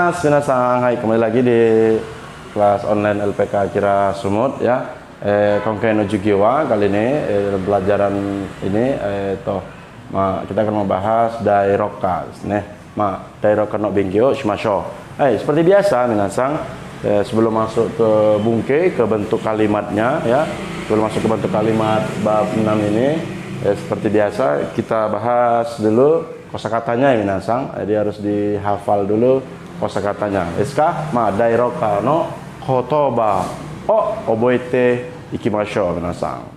mas, minasang, hai, kembali lagi di kelas online LPK Akira Sumut ya. Kongkeno Jugiwa kali ini pelajaran ini kita akan membahas dairoka dairoka no bingkyo shimasho. Seperti biasa minasang, sebelum masuk ke bungke, ke bentuk kalimatnya ya, sebelum masuk ke bentuk kalimat bab 6 ini, seperti biasa kita bahas dulu kosakatanya ya minasang. Jadi harus dihafal dulu kosakatanya. Eska ma dairoka no kotoba o oboete ikimashou minasang.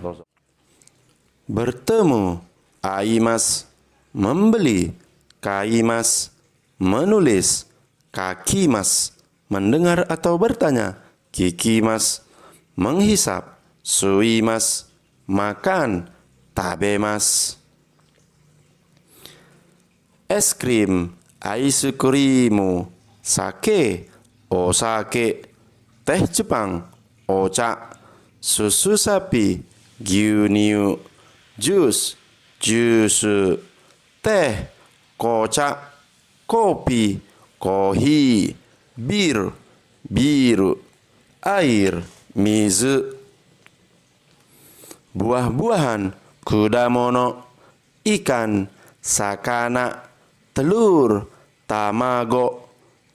Bertemu, aimas, membeli, kaimas, menulis, kakimas, mendengar atau bertanya, kikimas, menghisap, suimas, makan, tabemas. Es krim, ice krimu, sake, osake, teh Jepang, ocha, susu sapi, gyunyu, jus, jusu, teh, kocak, kopi, kohi, bir, biru, air, mizu. Buah-buahan, kudamono, ikan, sakana, telur, tamago,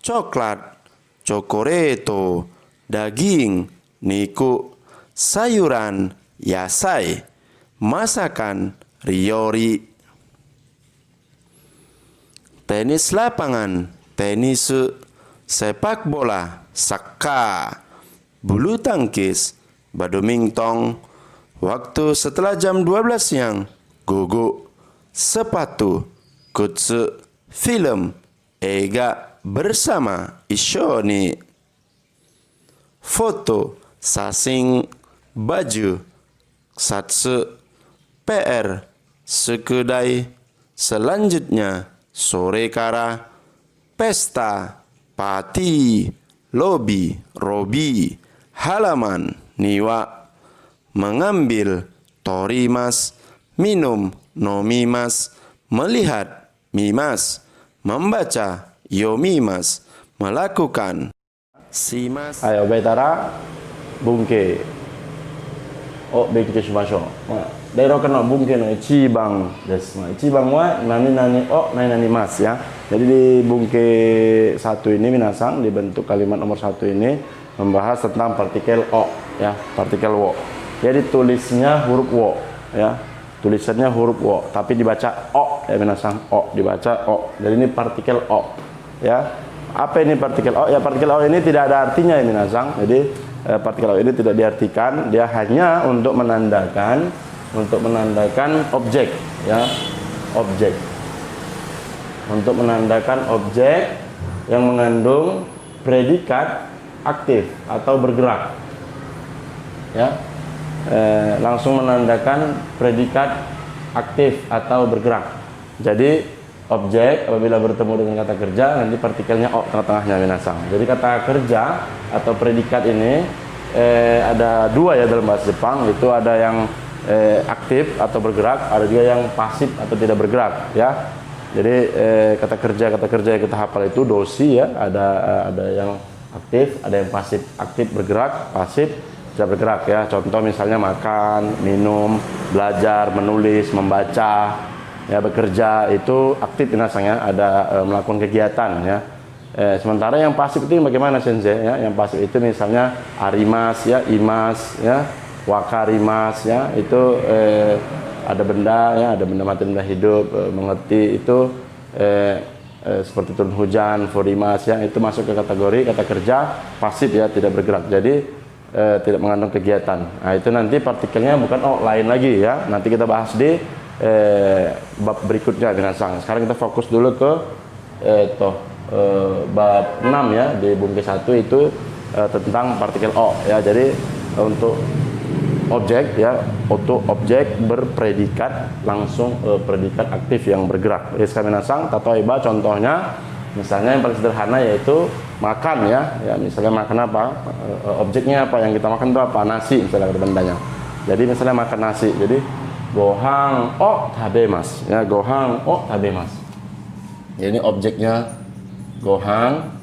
coklat, chokoreto, daging, niku, sayuran, yasai, masakan, ryori. Tenis lapangan, tenisu, sepak bola, sakka, bulu tangkis, badminton, waktu setelah jam 12 siang, gugu, sepatu, kutsu, film, eiga, bersama, ishoni, foto, sasing, baju, satsu, PR, sekudai, selanjutnya, sore kara, pesta, pati, lobi, robi, halaman, niwa, mengambil, torimas, minum, nomimas, melihat, mimas, membaca, yomimas, melakukan, simas. Ayo betara bungke o bingkyo shimashou. Dairoka no bungke no ichiban desu. Ichiban wa nani o nani mas ya. Jadi di bungke 1 ini minasang, di bentuk kalimat nomor 1 ini membahas tentang partikel o ya, partikel wo. Jadi tulisnya huruf wo ya. Tulisannya huruf wo, tapi dibaca o ya minasang, o dibaca o. Jadi ini partikel o ya. Apa ini partikel o? Ya partikel o ini tidak ada artinya ya minasang. Jadi partikel o ini tidak diartikan, dia hanya untuk menandakan objek ya, objek. Untuk menandakan objek yang mengandung predikat aktif atau bergerak. Ya. Langsung menandakan predikat aktif atau bergerak. Jadi objek apabila bertemu dengan kata kerja, nanti partikelnya o tengah-tengahnya minasang. Jadi kata kerja atau predikat ini ada 2 ya dalam bahasa Jepang. Itu ada yang aktif atau bergerak, ada juga yang pasif atau tidak bergerak ya. Jadi kata kerja yang kita hafal itu doshi ya, ada yang aktif, ada yang pasif. Aktif bergerak, pasif tidak bergerak ya. Contoh misalnya makan, minum, belajar, menulis, membaca ya, bekerja itu aktif minasang ya, ada melakukan kegiatan ya. Sementara yang pasif itu bagaimana sensei ya? Yang pasif itu misalnya arimas ya, imas ya, wakarimas ya, itu ada benda ya, ada benda mati, benda hidup, mengerti itu seperti turun hujan, furimas ya, itu masuk ke kategori kata kerja pasif ya, tidak bergerak. Jadi tidak mengandung kegiatan. Nah, itu nanti partikelnya bukan o, lain lagi ya. Nanti kita bahas di bab berikutnya minasang. Sekarang kita fokus dulu ke bab 6 ya, di bungke 1 itu tentang partikel o ya. Jadi untuk objek ya, untuk objek berpredikat langsung predikat aktif yang bergerak. Jadi minasang tatoeba contohnya, misalnya yang paling sederhana yaitu makan ya, misalnya makan apa, objeknya apa yang kita makan itu apa, nasi misalnya ada bendanya. Jadi misalnya makan nasi, jadi gohang o tabemas ya, gohang o tabemas. Jadi ini objeknya gohang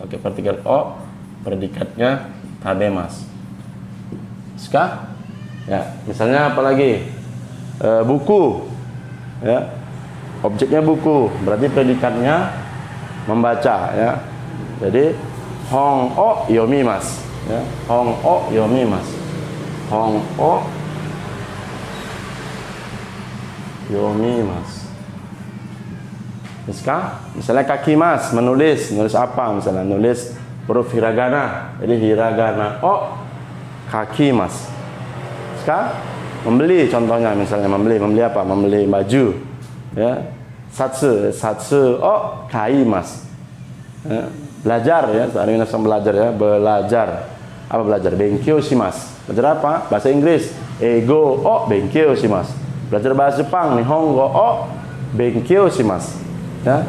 pakai partikel o, predikatnya tabemas. Ska? Ya, misalnya apa lagi? Buku. Ya. Objeknya buku, berarti predikatnya membaca, ya. Jadi hong o yomimasu, ya. Hong o yomimasu. Hong o yomimasu. Ska? Misalnya kakimas, menulis apa? Misalnya nulis huruf hiragana. Jadi hiragana o kakimas. Ska? Membeli, contohnya misalnya membeli apa? Membeli baju. Ya. Satsu o kaimas. Ya. Belajar, ya, saat ini belajar, ya, belajar. Apa belajar? Benkyou shimasu. Belajar apa? Bahasa Inggris. Ego o benkyou shimasu. Belajar bahasa Jepang, Nihongo o benkyou shimasu. Ya.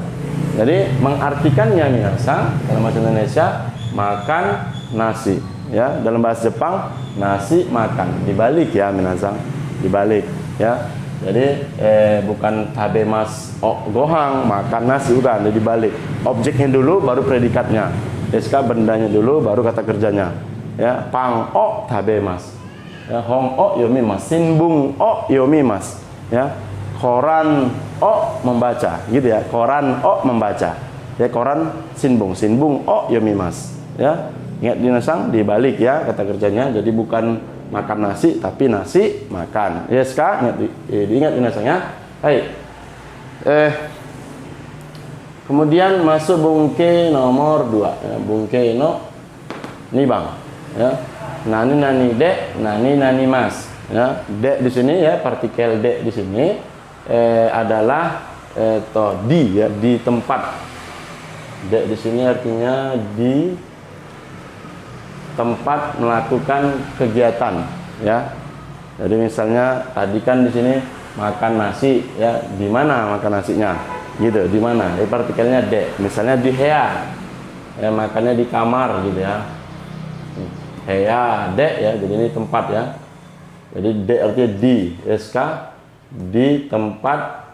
Jadi mengartikannya minasa dalam bahasa Indonesia makan nasi, ya. Dalam bahasa Jepang nasi makan. Dibalik, ya, minasa. Dibalik, ya. Jadi bukan tabemas o gohang, makan nasi, bukan, jadi dibalik. Objeknya dulu baru predikatnya. Deska bendanya dulu baru kata kerjanya. Ya, pang o tabemas. Ya, hong o yomimasu, sinbung o yomimasu. Ya. Koran o membaca, gitu ya. Koran o membaca. Ya, koran sinbung o yomimasu. Ya. Ingat dinasang dibalik, ya, kata kerjanya. Jadi bukan makan nasi tapi nasi makan. Yes, Kak? Ingat dinasangnya. Hai. Kemudian masuk bungke nomor 2, ya, bungke no nibang, ya. Nani de, nani mas. Ya, de di sini, ya, partikel de di sini adalah di, ya, di tempat. De di sini artinya di tempat melakukan kegiatan, ya. Jadi misalnya tadi kan di sini makan nasi, ya, di mana makan nasinya? Gitu, di mana? Jadi partikelnya de. Misalnya di hea, ya, makannya di kamar, gitu, ya. Hea de, ya, jadi ini tempat, ya. Jadi de artinya di, sk, di tempat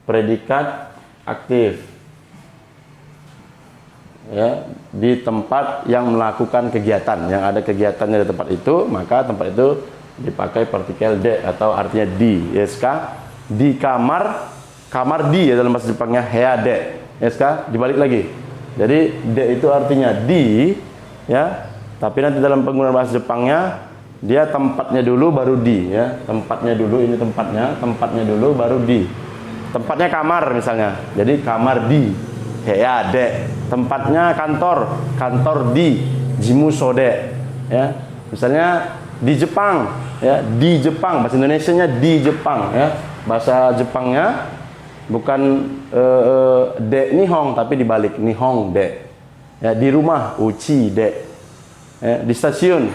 predikat aktif, ya, di tempat yang melakukan kegiatan, yang ada kegiatannya di tempat itu, maka tempat itu dipakai partikel de atau artinya di, sk. Di kamar, kamar di, ya, dalam bahasa Jepangnya hea de, sk. Dibalik lagi, jadi de itu artinya di, ya, tapi nanti dalam penggunaan bahasa Jepangnya dia tempatnya dulu baru di, ya. Tempatnya dulu, ini tempatnya dulu baru di. Tempatnya kamar misalnya, jadi kamar di hea de. Tempatnya kantor di jimusode, ya. Misalnya di Jepang, ya, di Jepang, bahasa Indonesianya di Jepang, ya. Bahasa Jepangnya bukan de nihong tapi dibalik, nihong de. Ya, di rumah uchi de. Ya, di stasiun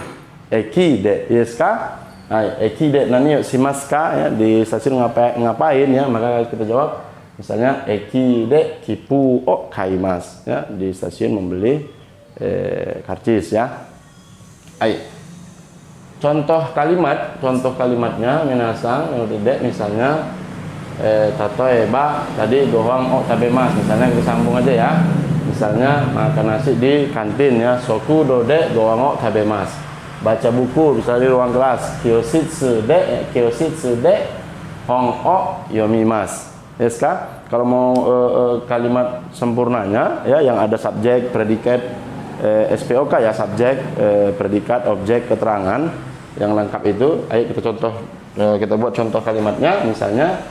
eki de, yes ka? Nah, eki de nani shimasu ka, ya, di stasiun ngapain, ya, maka kita jawab misalnya eki de kipu o kaimasu, ya, di stasiun membeli karcis, ya. Ai. Contoh kalimatnya minasang de, misalnya tatoeba tadi gohang o tabemas, misalnya kita sambung aja, ya. Misalnya makan nasi di kantin, ya, soku dode gohang o tabemas. Baca buku misalnya di ruang kelas, kyositsu de hong o yomimasu. Yes, Kak? Kalau mau kalimat sempurnanya, ya, yang ada subjek, predikat, SPOK, ya, subjek, predikat, objek, keterangan yang lengkap itu. Ayo kita contoh, kita buat contoh kalimatnya. Misalnya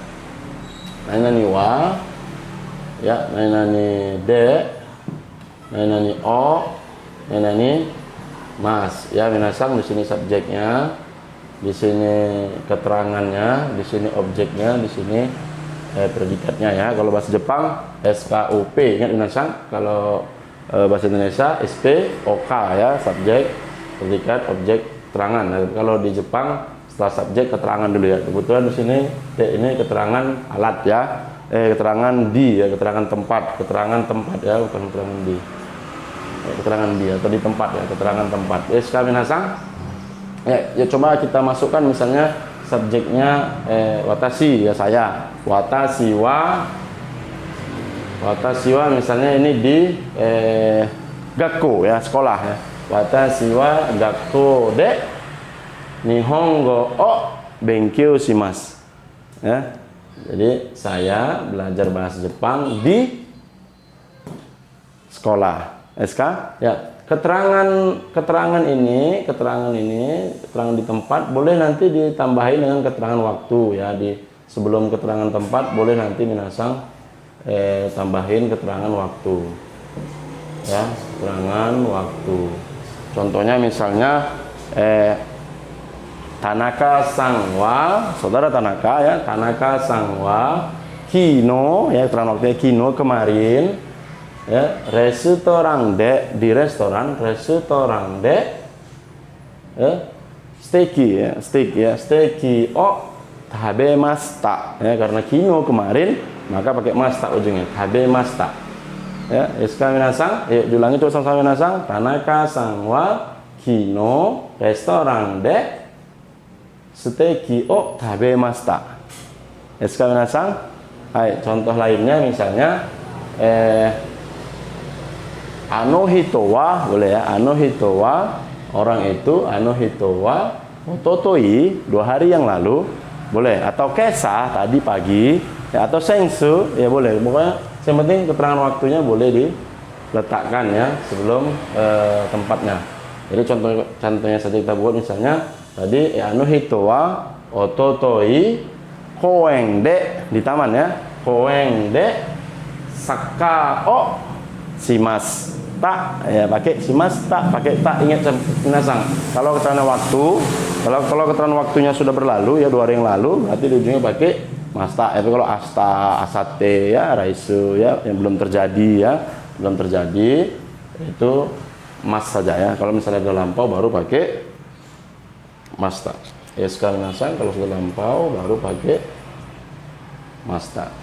nainani wa, ya, nainani de, nainani o, nainani mas, ya, minasang. Di sini subjeknya, di sini keterangannya, di sini objeknya, di sini predikatnya, ya. Kalau bahasa Jepang SKUP, ingat minasang. Kalau bahasa Indonesia SPOK, ya, subjek, predikat, objek, keterangan. Nah, kalau di Jepang setelah subjek keterangan dulu, ya. Kebetulan di sini ini keterangan alat, ya. Keterangan di, ya, keterangan tempat, ya, bukan keterangan di. Keterangan di atau di tempat, ya, keterangan tempat. Kami nasang, ya, coba kita masukkan misalnya subjeknya watashi, ya, saya. Watashi wa misalnya ini di gakko ya, sekolah ya. Watashi wa gakko de nihongo o benkyou shimasu. Ya. Jadi saya belajar bahasa Jepang di sekolah. SK ya. Keterangan ini keterangan di tempat boleh nanti ditambahin dengan keterangan waktu ya. Di sebelum keterangan tempat boleh nanti minasang tambahin keterangan waktu ya, keterangan waktu. Contohnya misalnya Tanaka sang wa, saudara Tanaka ya, Tanaka sang wa kino ya, keterangan waktunya kino kemarin ya, restoran de, di restoran de ya, steak o tabemashita ya, karena kino kemarin maka pakai masta ujungnya, tabemashita ya. Iska minasang, yuk diulangi terus sama minasang. Tanaka sang wa kino restoran de steak o tabemashita. Iska minasang. Hai, contoh lainnya misalnya ano hito wa, boleh ya, ano hito wa, orang itu, ano hito wa ototoi, 2 hari yang lalu, boleh, atau kesa, tadi pagi ya, atau sensu ya boleh. Pokoknya yang penting keterangan waktunya boleh diletakkan ya sebelum tempatnya. Jadi contohnya saja kita buat misalnya tadi ya, ano hito wa ototoi koen de, di taman ya, koen de saka o shimas tak ya, pakai shimas tak, pakai tak, ingat minasang. Kalau keterangan waktu, kalau keterangan waktunya sudah berlalu ya, 2 hari yang lalu, berarti di ujungnya pakai masta. Tapi kalau asta, asate ya, raisu ya, yang belum terjadi ya, belum terjadi itu mas saja ya. Kalau misalnya sudah lampau baru pakai masta. Ya sekarang minasang, kalau sudah lampau baru pakai masta.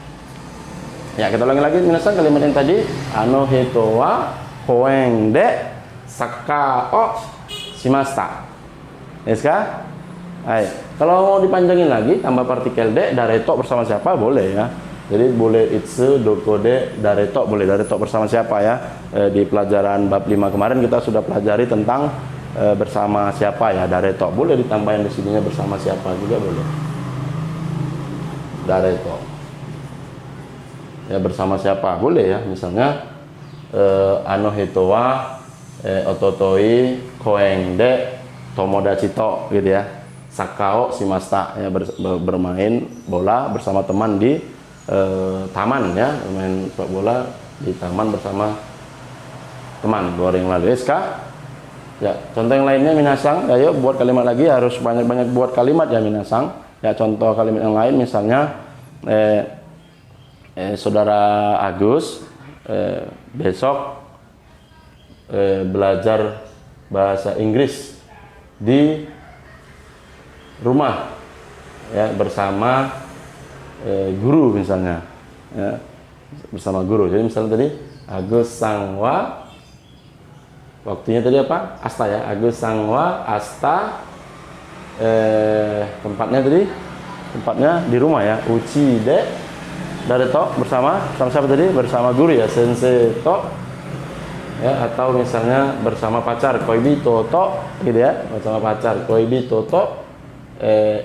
Ya, kita ulangi lagi minasang kalimat yang tadi, ano hito wa koen de saka o shimashita. Yes ka? Hai. Kalau mau dipanjangin lagi tambah partikel de, dareto bersama siapa boleh ya. Jadi boleh itsu doko de dareto, boleh dareto bersama siapa ya. Di pelajaran bab 5 kemarin kita sudah pelajari tentang bersama siapa ya, dareto. Boleh ditambahin di sininya bersama siapa juga boleh. Dareto. Ya bersama siapa boleh ya, misalnya ano hito wa ototoi koen de tomodachi to gitu ya, sakao shimashita ya, bermain bola bersama teman di taman ya, bermain sepak bola di taman bersama teman 2 hari yang lalu. Ska ya, contoh yang lainnya minasang, ayo buat kalimat lagi, harus banyak-banyak buat kalimat ya minasang ya. Contoh kalimat yang lain misalnya saudara Agus besok belajar bahasa Inggris di rumah ya, bersama guru misalnya ya, bersama guru. Jadi misalnya tadi Agus sang wa, waktunya tadi apa, asta ya, Agus sang wa asta, tempatnya di rumah ya, uchi de dareto bersama siapa tadi, bersama guru ya, sensei to ya, atau misalnya bersama pacar, koibito to gitu ya, bersama pacar, koibito to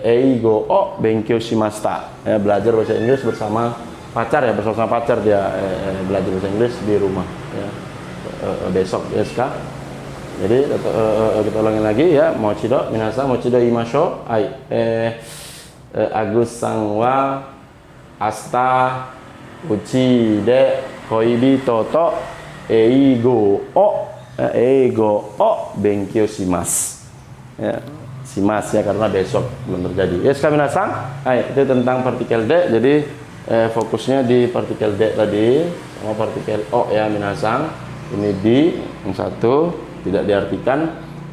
eigo o benkyou shimashita ya, belajar bahasa Inggris bersama pacar ya, bersama pacar dia belajar bahasa Inggris di rumah ya, besok ya ska. Jadi kita ulangi lagi ya, mochido minasang, mochido imasho. Ai Agus sang wa asta uchi de koibito to eigo o benkyou shimasu ya, shimasu ya, karena besok belum terjadi. Yes kami minasang. Hai, itu tentang partikel de. Jadi fokusnya di partikel de tadi sama partikel o ya minasang. Ini di yang satu tidak diartikan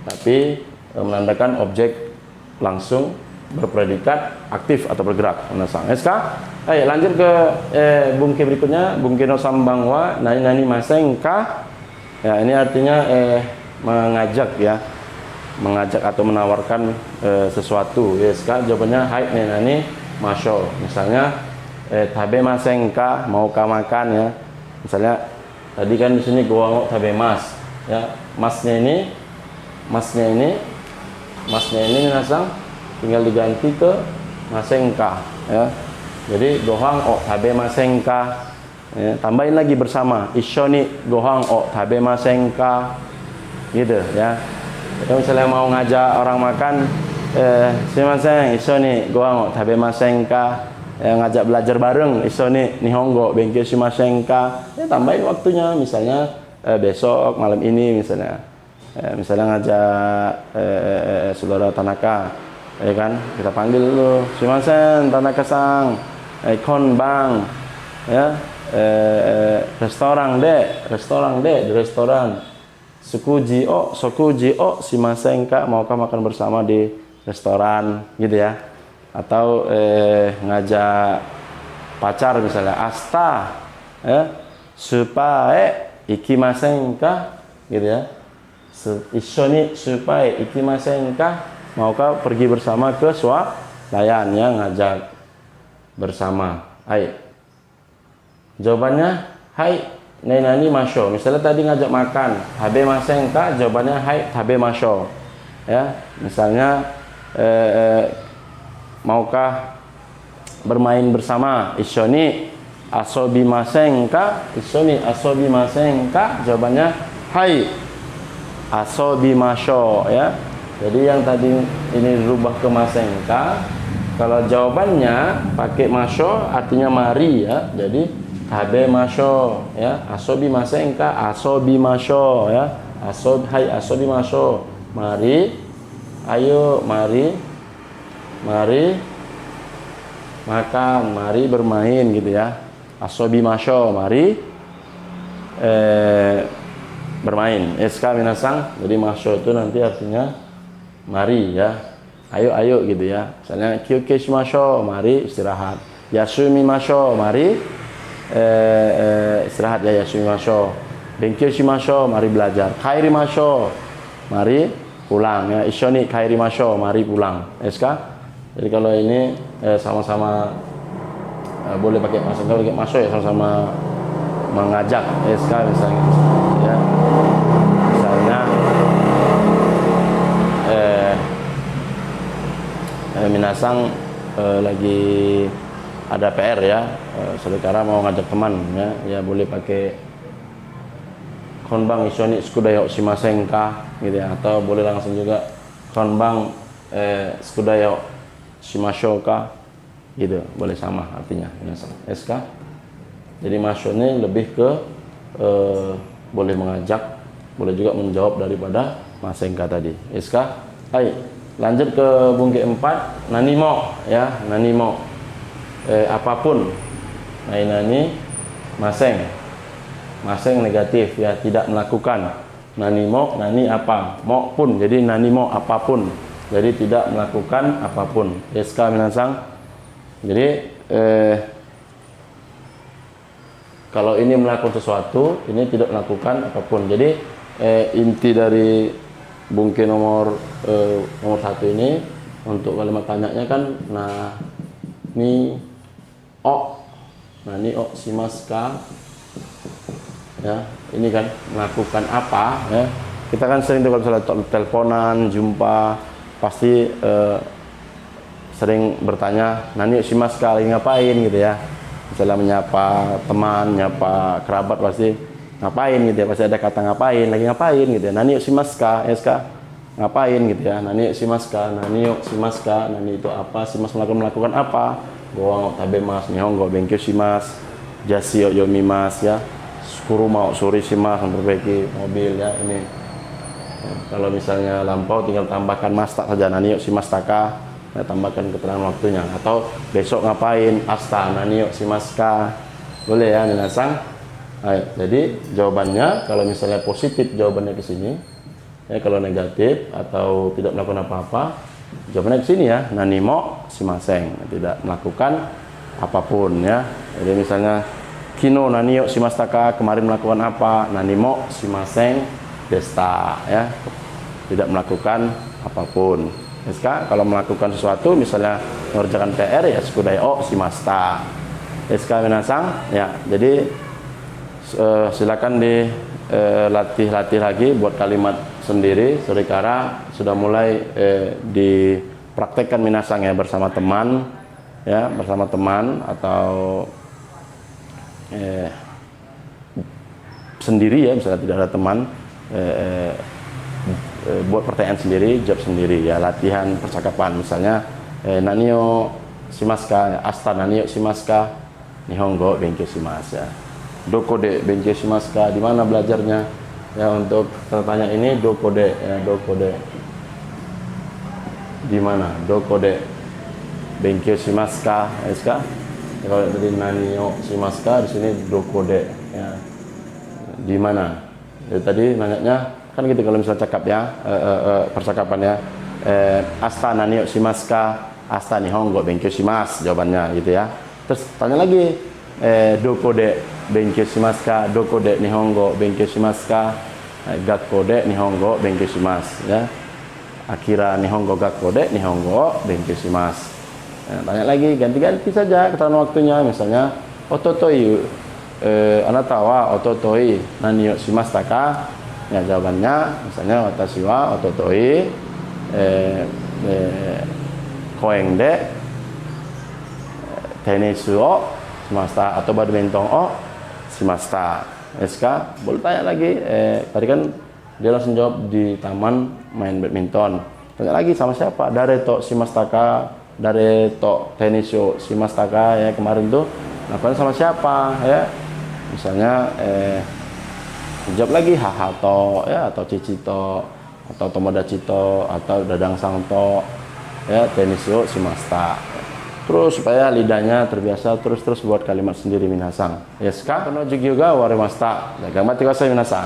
tapi menandakan objek langsung berpredikat aktif atau bergerak minasang. Yes ka? Ayo lanjut ke bungke berikutnya, bungke no sambang wa nani maseng ka. Ya, ini artinya mengajak ya, mengajak atau menawarkan sesuatu. Yes ka? Jawabannya hai nani masho. Misalnya tabe maseng ka, maukah makan ya. Misalnya tadi kan di sini gua mau tabe mas. ya. Masnya ini minasang tinggal diganti ke masengka ya. Jadi gohang o tabe masengka ya, tambahin lagi bersama ishoni gohang o tabe masengka gitu ya. Kalau misalnya mau ngajak orang makan sumimasen ishoni gohang o tabe masengka ya, ngajak belajar bareng ishoni nihongo benkyou shimasen ka ya, tambahin waktunya misalnya besok malam ini misalnya ngajak saudara Tanaka ya kan, kita panggil dulu sumimasen Tanaka-san konbang ya, restoran di restoran sokuji o shimasen ka, maukah makan bersama di restoran gitu ya. Atau ngajak pacar misalnya asta ya, supaya ikimasen ka gitu ya, ishoni supaya ikimasen ka, maukah pergi bersama ke swalayan ya, ngajak bersama. Hai, jawabannya hai nani masho. Misalnya tadi ngajak makan tabe masen ka, jawabannya hai tabe masho ya. Misalnya maukah bermain bersama, ishoni asobimasen ka, jawabannya hai asobimasho ya. Jadi yang tadi ini dirubah ke masen ka, kalau jawabannya pakai masho artinya mari ya, jadi tabe masho ya, asobimasen ka, asobimasho ya, hai asobimasho, mari, ayo mari makan, mari bermain gitu ya. Asobimasho, mari bermain. Eska minasang, jadi masho itu nanti artinya mari ya, ayo gitu ya. Misalnya kyuke shimasho, mari istirahat. Yasumimasho, mari istirahat ya, yasumimasho. Benkyou shimasho, mari belajar. Kairimasho, mari pulang ya. Ishoni kairimasho, mari pulang. Eska. Jadi kalau ini sama-sama boleh pakai masuk, boleh pakai masuk ya, sama-sama mengajak SK misalnya ya. Misalnya minasang lagi ada PR ya, saudara mau ngajak teman ya, boleh pakai konbang ishoni tsukudayo shimasen ka gitu ya, atau boleh langsung juga konbang tsukudayo shimashou ka gitu, boleh sama artinya minasang SK. Jadi masho ini lebih ke boleh mengajak, boleh juga menjawab daripada masenka tadi SK. Hai, lanjut ke bungke 4, nanimo ya, nanimo apapun. Nah, nani maseng negatif ya, tidak melakukan. Nanimo, nani apa, mo pun, jadi nanimo apapun, jadi tidak melakukan apapun SK minasang. Jadi kalau ini melakukan sesuatu, ini tidak melakukan apapun. Jadi inti dari bungke nomor 1 ini untuk kalimat tanyanya kan ni o shimasu ya, ini kan melakukan apa ya. Kita kan sering kalau misalnya teleponan, jumpa, pasti sering bertanya nani o shimasu lagi ngapain gitu ya. Misalnya menyapa teman, nyapa kerabat, pasti ngapain gitu ya, pasti ada kata ngapain, lagi ngapain gitu ya. Nani o shimasu SK, ngapain gitu ya. Nani o shimasu, nani itu apa, shimasu melakukan apa. Gohang o tabemasu, nihongo benkyou shimasu, jasi o yomimasu ya. Kuruma o suri shimasu, memperbaiki mobil ya. Ini ya, kalau misalnya lampau tinggal tambahkan masta saja, nani o shimasu taka, ya, tambahkan keterangan waktunya. Atau besok ngapain, asta nani o shimasu ka, boleh ya minasang. Jadi jawabannya kalau misalnya positif jawabannya ke sini ya, kalau negatif atau tidak melakukan apa-apa jawabannya ke sini ya, nanimo shimasen, tidak melakukan apapun ya. Jadi misalnya kino nani o shimasu ka, kemarin melakukan apa, nanimo shimasen desta ya, tidak melakukan apapun. SK kalau melakukan sesuatu, misalnya mengerjakan PR ya tsukudayo shimashita SK minasang ya. Jadi silakan di latih lagi buat kalimat sendiri. Sorikara sudah mulai dipraktekkan minasang ya bersama teman atau sendiri ya, misalnya tidak ada teman, buat pertanyaan sendiri, jawab sendiri ya, latihan percakapan. Misalnya nanio shimaska, asta nanio shimaska, nihongo benkyo shimasu ya. Doko de benkyo shimasu, di mana belajarnya? Ya, untuk tanya ini doko de ya, doko de. Di mana? Doko de benkyo shimasu ya, kalau tadi nanio shimasu, di sini doko de ya. Di mana? Jadi tadi nanyanya kan gitu kalau misalnya cakap ya, percakapan ya. Asta nanio shimasu, asta nihongo benkyo shimasu, jawabannya gitu ya. Terus tanya lagi, doko de benkyo shimasu, doko de nihongo benkyo shimasu, gakko de nihongo benkyo shimasu ya. Akira nihongo gakko de nihongo benkyo shimasu. Tanya lagi, ganti-ganti saja keterangan waktunya. Misalnya ototoi, anata wa ototoi nani yo shimashita ka? Ya, jawabannya misalnya watashi wa ototoi koeng de tenis o shimashita, atau badminton o shimashita. Eska, boleh tanya lagi. Tadi kan dia langsung jawab di taman main badminton. Tanya lagi, sama siapa? Dare to shimashita ka? Dare to tenis o shimashita ka? Ya, kemarin tuh lakukan sama siapa ya? Misalnya jawab lagi hahato ya, atau cicito, atau tomodachi to, atau dadang sangto ya, tenis yo shimashita. Terus supaya lidahnya terbiasa terus buat kalimat sendiri minasang. Yes ka? Kono jugyo ga warimashita. Gambatte kudasai minasang.